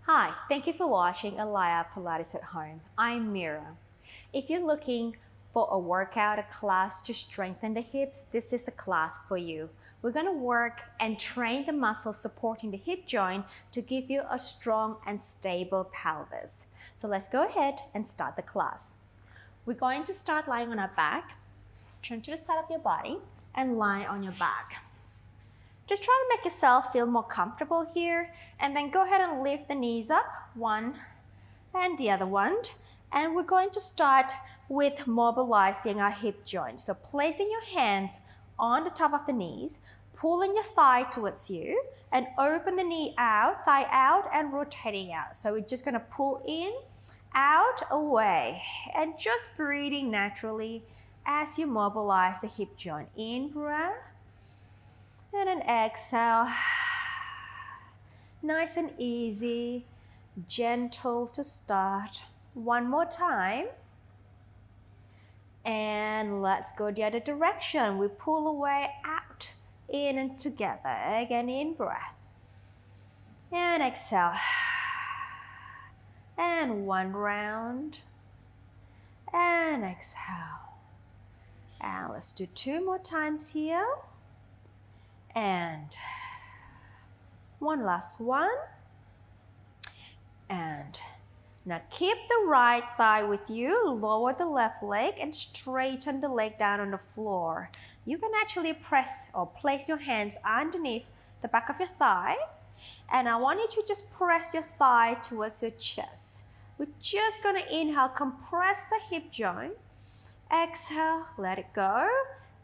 Hi, thank you for watching Alaya Pilates at Home. I'm Mira. If you're looking for a workout, a class to strengthen the hips, this is a class for you. We're going to work and train the muscles supporting the hip joint to give you a strong and stable pelvis. So let's go ahead and start the class. We're going to start lying on our back. Turn to the side of your body and lie on your back. Just try to make yourself feel more comfortable here, and then go ahead and lift the knees up, one and the other one. And we're going to start with mobilizing our hip joint. So placing your hands on the top of the knees, pulling your thigh towards you, and open the knee out, thigh out, and rotating out. So we're just gonna pull in, out, away, and just breathing naturally as you mobilize the hip joint. In breath. And an exhale, nice and easy, gentle to start. One more time. And let's go the other direction. We pull away, out, in and together. Again, in breath. And exhale. And one round. And exhale. And let's do two more times here. And one last one. And now keep the right thigh with you, lower the left leg and straighten the leg down on the floor. You can actually press or place your hands underneath the back of your thigh. And I want you to just press your thigh towards your chest. We're just gonna inhale, compress the hip joint. Exhale, let it go.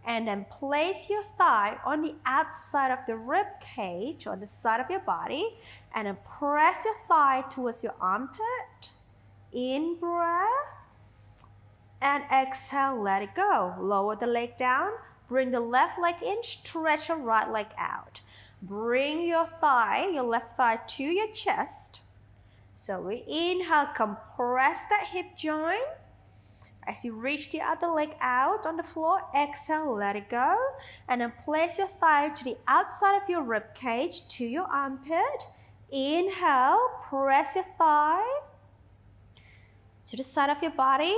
And then place your thigh on the outside of the rib cage, on the side of your body, and then press your thigh towards your armpit. In breath, and exhale, let it go. Lower the leg down, bring the left leg in, stretch your right leg out. Bring your thigh, your left thigh to your chest. So we inhale, compress that hip joint. As you reach the other leg out on the floor, exhale, let it go. And then place your thigh to the outside of your rib cage, to your armpit. Inhale, press your thigh to the side of your body.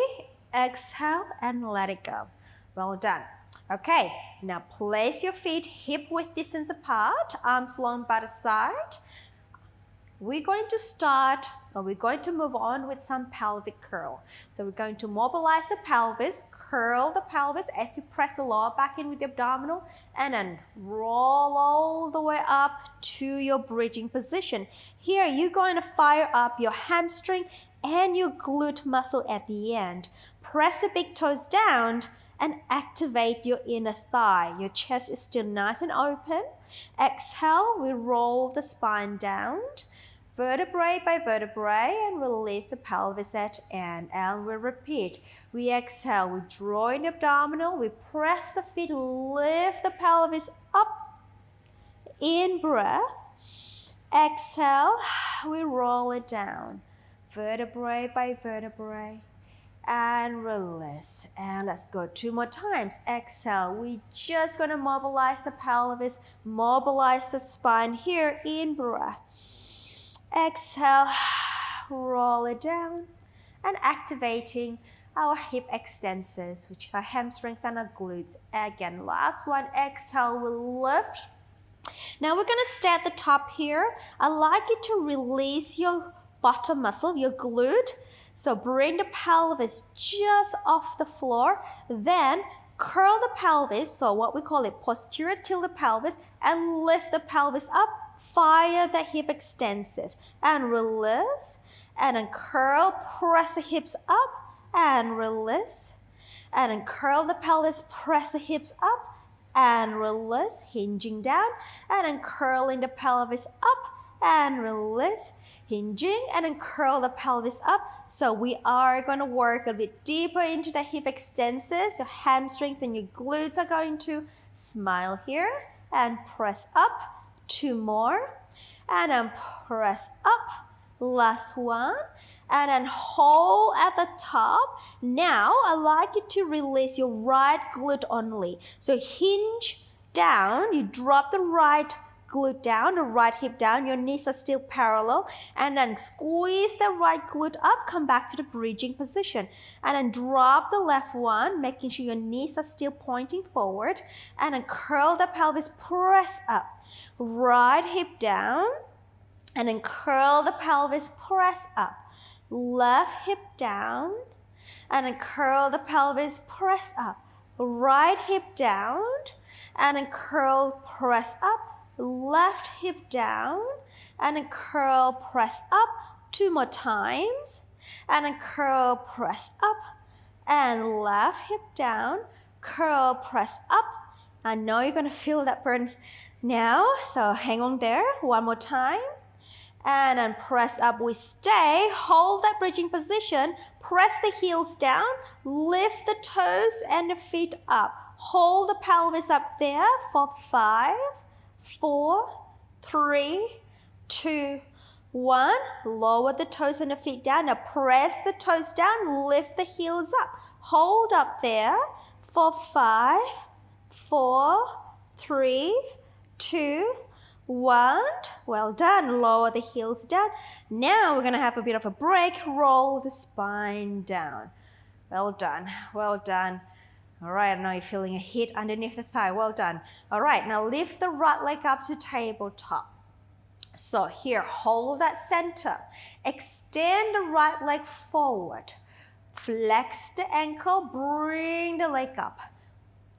Exhale and let it go. Well done. Okay, now place your feet hip width distance apart, arms long by the side. We're going to move on with some pelvic curl. So we're going to mobilize the pelvis, curl the pelvis as you press the lower back in with the abdominal, and then roll all the way up to your bridging position. Here, you're going to fire up your hamstring and your glute muscle at the end. Press the big toes down and activate your inner thigh. Your chest is still nice and open. Exhale, we roll the spine down, vertebrae by vertebrae, and release the pelvis at end. And we repeat. We exhale, we draw in the abdominal, we press the feet, lift the pelvis up. In breath. Exhale, we roll it down, vertebrae by vertebrae. And release. And let's go two more times. Exhale. We're just going to mobilize the pelvis, mobilize the spine here. In breath. Exhale. Roll it down. And activating our hip extensors, which is our hamstrings and our glutes. Again, last one. Exhale. We'll lift. Now we're going to stay at the top here. I'd like you to release your bottom muscle, your glute. So bring the pelvis just off the floor, then curl the pelvis, so what we call it posterior tilt the pelvis, and lift the pelvis up, fire the hip extensors, and release, and then curl, press the hips up, and release, and then curl the pelvis, press the hips up, and release, hinging down, and then curling the pelvis up, and release, hinging, and then curl the pelvis up. So we are going to work a bit deeper into the hip extensors. Your hamstrings and your glutes are going to smile here and press up. Two more, and then press up. Last one, and then hold at the top. Now I'd like you to release your right glute only. So hinge down, you drop the right glute down, the right hip down, your knees are still parallel, and then squeeze the right glute up, come back to the bridging position, and then drop the left one, making sure your knees are still pointing forward, and then curl the pelvis, press up, right hip down, and then curl the pelvis, press up, left hip down, and then curl the pelvis, press up, right hip down, and then curl, press up, left hip down, and then curl, press up, 2 more times, and then curl, press up, and left hip down, curl, press up. I know you're gonna feel that burn now, so hang on there, 1 more time. And then press up, we stay, hold that bridging position, press the heels down, lift the toes and the feet up. Hold the pelvis up there for 5, 4, 3, 2, 1. Lower the toes and the feet down. Now press the toes down, lift the heels up. Hold up there for 5, 4, 3, 2, 1. Well done. Lower the heels down. Now we're going to have a bit of a break. Roll the spine down. Well done. Well done. All right, I know you're feeling a hit underneath the thigh. Well done. All right, now lift the right leg up to tabletop. So here, hold that center. Extend the right leg forward. Flex the ankle, bring the leg up.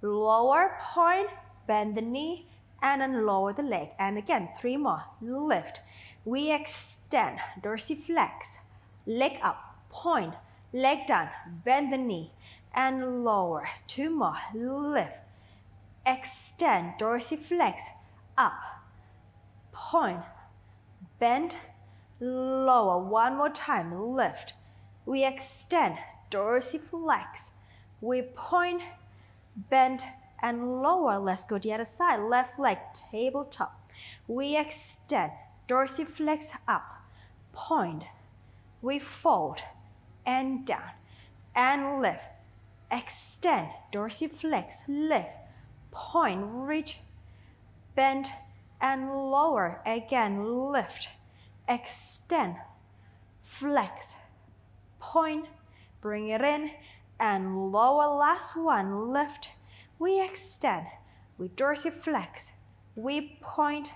Lower point, bend the knee, and then lower the leg. And again, 3 more. Lift. We extend, dorsiflex, leg up, point, leg down, bend the knee, and lower. 2 more. Lift. Extend, dorsiflex, up, point, bend, lower. 1 more time. Lift. We extend, dorsiflex. We point, bend, and lower. Let's go to the other side. Left leg, tabletop. We extend, dorsiflex up, point. We fold, and down, and lift. Extend, dorsiflex, lift, point, reach, bend, and lower. Again, lift, extend, flex, point, bring it in, and lower. Last one, lift. We extend, we dorsiflex, we point,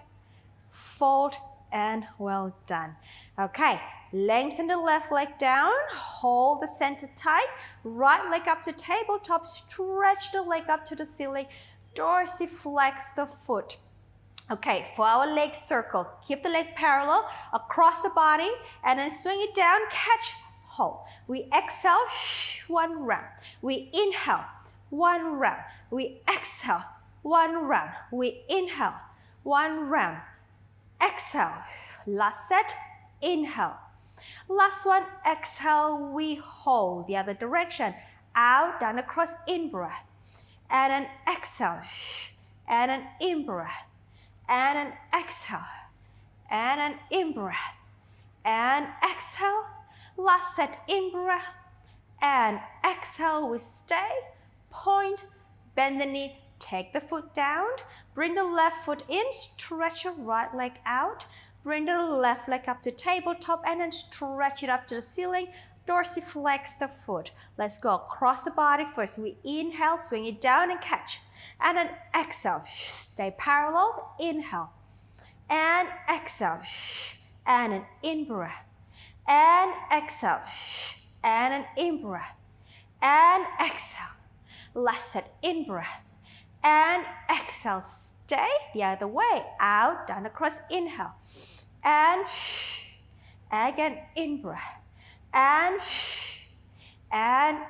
fold, and well done. Okay, lengthen the left leg down, hold the center tight, right leg up to tabletop, stretch the leg up to the ceiling, dorsiflex the foot. Okay, for our leg circle, keep the leg parallel across the body, and then swing it down, catch, hold. We exhale, 1 round. We inhale, 1 round. We exhale, 1 round. We inhale, 1 round. Exhale. Last set, inhale. Last one, exhale, we hold the other direction. Out, down, across, in breath. And an exhale. And an in breath. And an exhale. And an in breath. And exhale. Last set, in breath. And exhale, we stay. Point, bend the knee, take the foot down, bring the left foot in, stretch your right leg out, bring the left leg up to tabletop, and then stretch it up to the ceiling, dorsiflex the foot. Let's go across the body. First, we inhale, swing it down and catch, and then exhale, stay parallel, inhale, and exhale, and an in breath, and exhale, and an in breath, and exhale. Last set, in breath, and exhale. Stay the other way, out, down, across, inhale, and again, in breath, and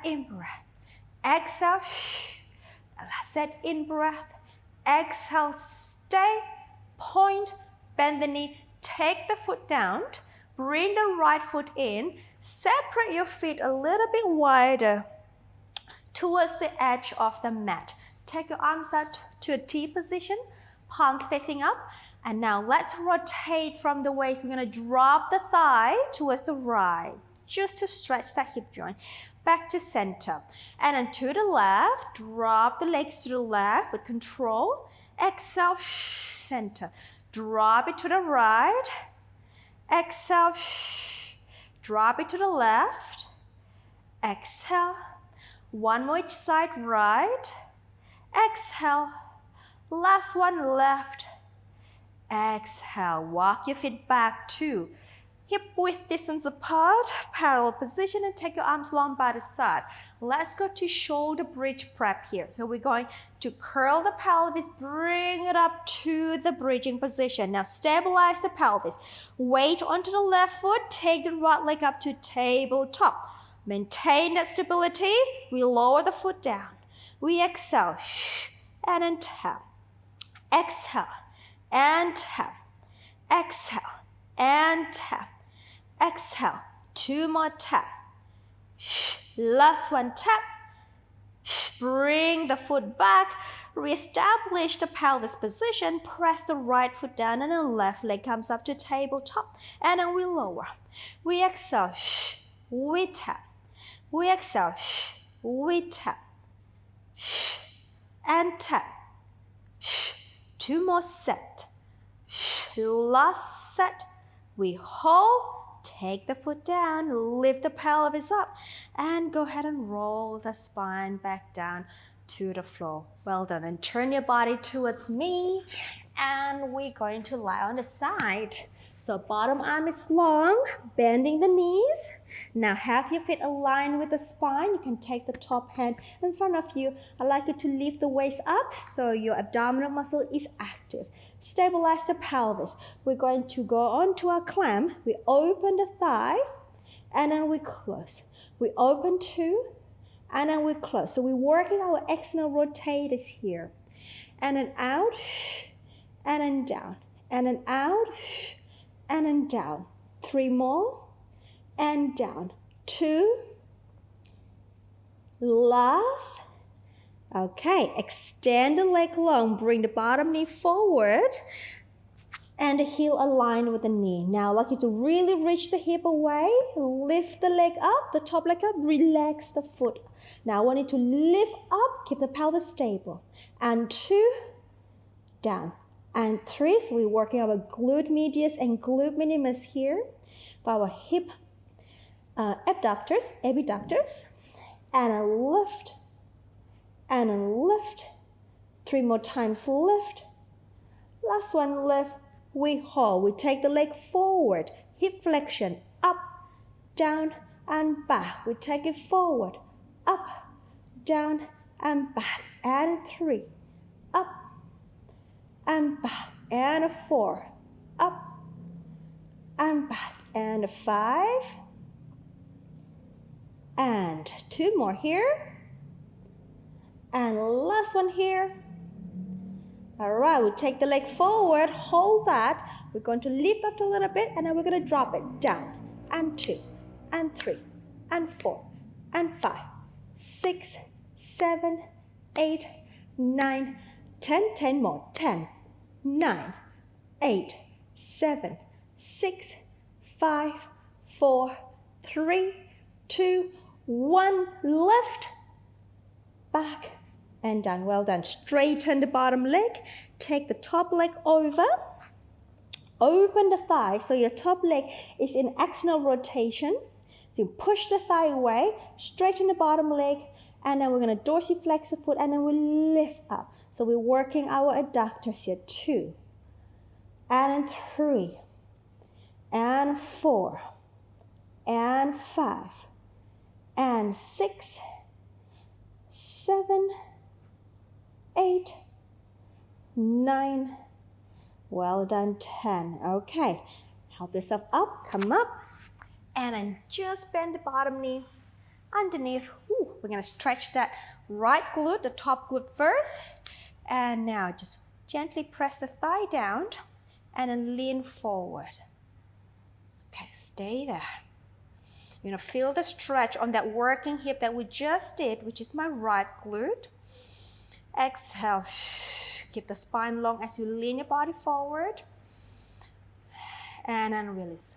in breath, exhale, last set, in breath, exhale, stay, point, bend the knee, take the foot down, bring the right foot in, separate your feet a little bit wider towards the edge of the mat. Take your arms out to a T position, palms facing up. And now let's rotate from the waist. We're going to drop the thigh towards the right, just to stretch that hip joint. Back to center. And then to the left, drop the legs to the left with control. Exhale, center. Drop it to the right. Exhale. Drop it to the left. Exhale. One more each side, right. Exhale. Last one, left. Exhale. Walk your feet back to hip width distance apart, parallel position, and take your arms long by the side. Let's go to shoulder bridge prep here. So we're going to curl the pelvis, bring it up to the bridging position. Now stabilize the pelvis. Weight onto the left foot, take the right leg up to tabletop. Maintain that stability. We lower the foot down. We exhale and then tap. Exhale and tap. Exhale and tap. Exhale. Two more tap. Last one tap. Bring the foot back. Reestablish the pelvis position. Press the right foot down and the left leg comes up to tabletop. And then we lower. We exhale. We tap. We exhale. We tap. And tap. Two more set. Last set. We hold. Take the foot down, lift the pelvis up, and go ahead and roll the spine back down to the floor. Well done. And turn your body towards me, and we're going to lie on the side. So bottom arm is long, bending the knees. Now have your feet aligned with the spine. You can take the top hand in front of you. I'd like you to lift the waist up so your abdominal muscle is active. Stabilize the pelvis. We're going to go on to our clamp. We open the thigh and then we close. We open two and then we close. So we're working our external rotators here. And then out and then down. And then out and then down. Three more and down. Two. Last. Okay, extend the leg long, bring the bottom knee forward and the heel aligned with the knee. Now I'd like you to really reach the hip away, lift the leg up, the top leg up, relax the foot. Now I want you to lift up, keep the pelvis stable. And two, down. And three, so we're working our glute medius and glute minimus here for our hip abductors, abductors, and a lift. And then lift. Three more times lift. Last one lift. We hold. We take the leg forward. Hip flexion. Up, down, and back. We take it forward. Up, down, and back. And three. Up, and back. And a four. Up, and back. And a five. And two more here. And last one here. All right, we take the leg forward, hold that. We're going to lift up a little bit, and then we're going to drop it down. And two, and three, and four, and five, 6, 7, 8, 9, 10. 10 more. 10, 9, 8, 7, 6, 5, 4, 3, 2, 1. Lift. Back. And done. Well done. Straighten the bottom leg. Take the top leg over. Open the thigh so your top leg is in external rotation. So you push the thigh away, straighten the bottom leg, and then we're going to dorsiflex the foot and then we lift up. So we're working our adductors here. 2, and 3, and 4, and 5, and 6, 7, 8, 9, well done, 10. Okay, help yourself up, come up, and then just bend the bottom knee underneath. Ooh, we're gonna stretch that right glute, the top glute first, and now just gently press the thigh down and then lean forward. Okay, stay there. You're gonna feel the stretch on that working hip that we just did, which is my right glute. Exhale. Keep the spine long as you lean your body forward. And then release.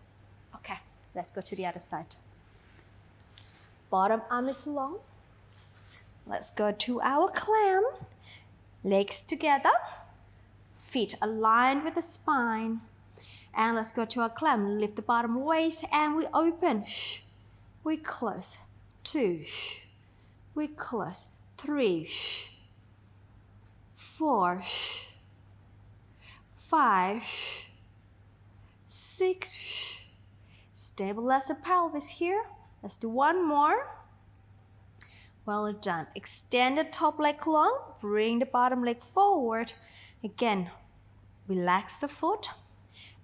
Okay, let's go to the other side. Bottom arm is long. Let's go to our clamp. Legs together. Feet aligned with the spine. And let's go to our climb. Lift the bottom waist and we open. We close. 2. We close. 3. 4. 5. 6. Stabilize the pelvis here. Let's do one more. Well done. Extend the top leg long. Bring the bottom leg forward. Again, relax the foot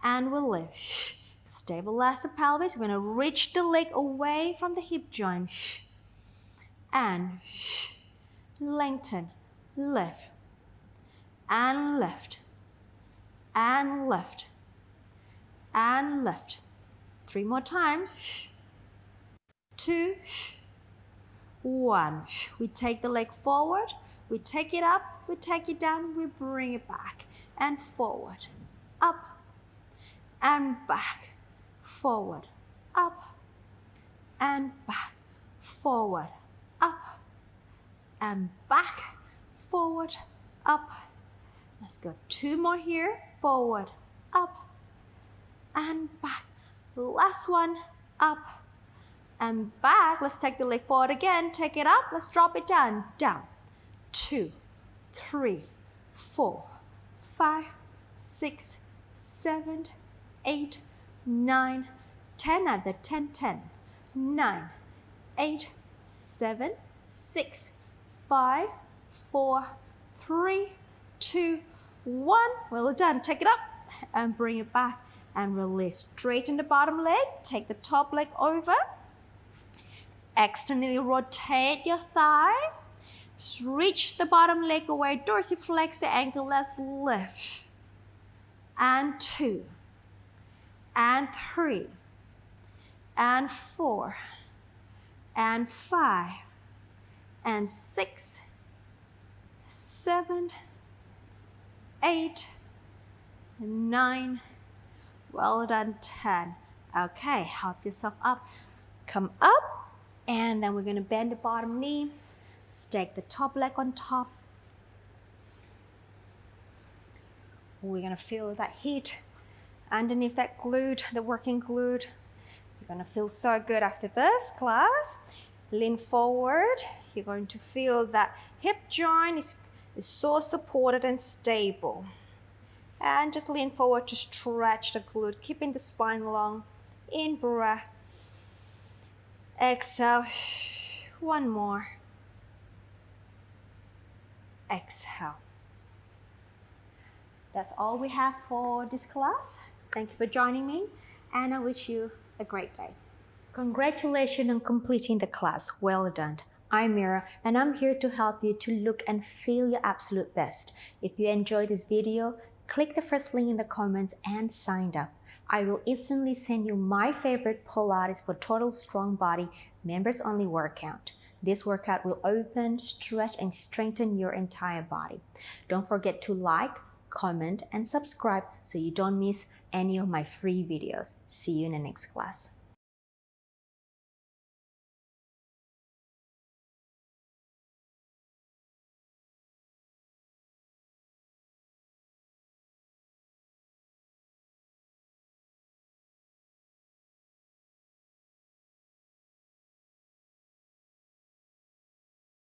and we'll lift. Stabilize the pelvis. We're going to reach the leg away from the hip joint. And lengthen. Lift. And lift. And lift. And lift. 3 more times. 2. 1. We take the leg forward. We take it up. We take it down. We bring it back. And forward. Up. And back. Forward. Up. And back. Forward. Up. And back. Forward. Up. Let's go 2 more here. Forward. Up. And back. Last one. Up. And back. Let's take the leg forward again. Take it up. Let's drop it down. Down. 2, 3, 4, 5, 6, 7, 8, 9, 10 at the 10, 10, 9, 8, 7, 6, 5, 4, 3, 2, 1. Well done. Take it up and bring it back and release. Straighten the bottom leg. Take the top leg over. Externally rotate your thigh. Reach the bottom leg away. Dorsiflex the ankle. Let's lift. And 2. And 3. And 4. And 5. And 6. 7. 8. 9. Well done. 10. Okay, help yourself up. Come up. And then we're going to bend the bottom knee. Stack the top leg on top. We're going to feel that heat underneath that glute, the working glute. You're going to feel so good after this class. Lean forward. You're going to feel that hip joint is so supported and stable. And just lean forward to stretch the glute, keeping the spine long. In breath. Exhale. One more. Exhale. That's all we have for this class. Thank you for joining me, and I wish you a great day. Congratulations on completing the class. Well done. I'm Mira, and I'm here to help you to look and feel your absolute best. If you enjoyed this video, click the first link in the comments and sign up. I will instantly send you my favorite Pilates for total strong body members only workout. This workout will open, stretch, and strengthen your entire body. Don't forget to like, comment, and subscribe so you don't miss any of my free videos. See you in the next class.